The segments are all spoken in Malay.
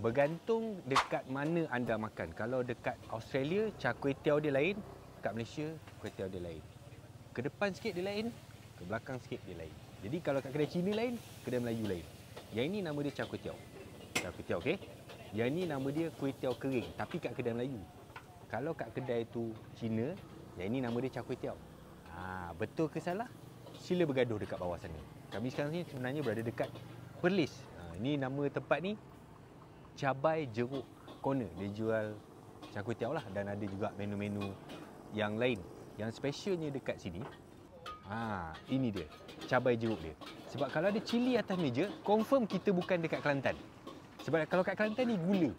Bergantung dekat mana anda makan. Kalau dekat Australia, char kway teow dia lain. Kat Malaysia, kway teow dia lain. Ke depan sikit dia lain, ke belakang sikit dia lain. Jadi kalau kat kedai Cina lain, kedai Melayu lain. Yang ini nama dia char kway teow. Char kway teow, okey? Yang ini nama dia kway teow kering, tapi kat kedai Melayu. Kalau kat kedai tu Cina, yang ini nama dia char kway teow. Betul ke salah? Sila bergaduh dekat bawah sana. Kami sekarang ni sebenarnya berada dekat Perlis. Ini nama tempat ni Cabai Jeruk Corner. Dia jual char kway teow lah, dan ada juga menu-menu yang lain. Yang specialnya dekat sini, ini dia, cabai jeruk dia. Sebab kalau ada cili atas meja, confirm kita bukan dekat Kelantan. Sebab kalau kat Kelantan ni gula.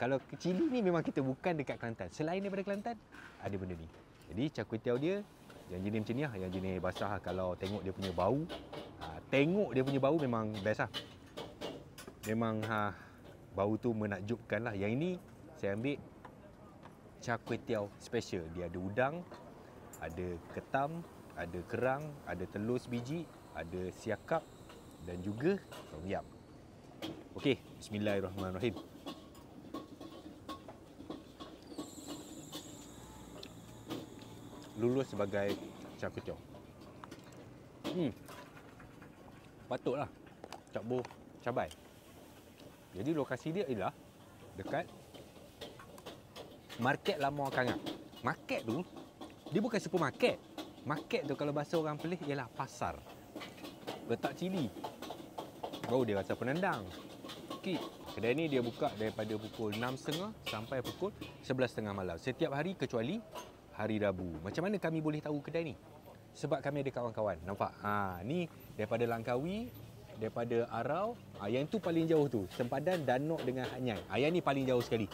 Kalau cili ni memang kita bukan dekat Kelantan. Selain daripada Kelantan, ada benda ni. Jadi char kway teow dia yang jenis macam ni lah, yang jenis basah lah. Kalau tengok dia punya bau, memang best lah. Memang bau tu menakjubkan lah. Yang ini saya ambil char kway teow special. Dia ada udang, ada ketam, ada kerang, ada telur sebiji, ada siakap dan juga tom yum. Okey, bismillahirrahmanirrahim. Lulus sebagai char kway teow. Patutlah Cak Boh cabai. Jadi lokasi dia ialah dekat Market Lama Kangap. Market tu, dia bukan supermarket. Market tu kalau bahasa orang Perlis ialah pasar. Letak cili, baru dia rasa penendang. Okey, kedai ni dia buka daripada pukul 6.30 sampai pukul 11.30 malam. Setiap hari kecuali hari Rabu. Macam mana kami boleh tahu kedai ni? Sebab kami ada kawan-kawan. Nampak? Ni daripada Langkawi, daripada Arau. Yang tu paling jauh tu. Sempadan, Danok dengan Hanyai. Yang ni paling jauh sekali.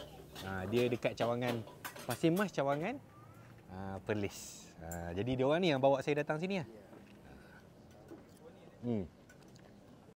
Dia dekat Cawangan, Pasir Mas Cawangan, Perlis. Jadi dia orang ni yang bawa saya datang sini lah.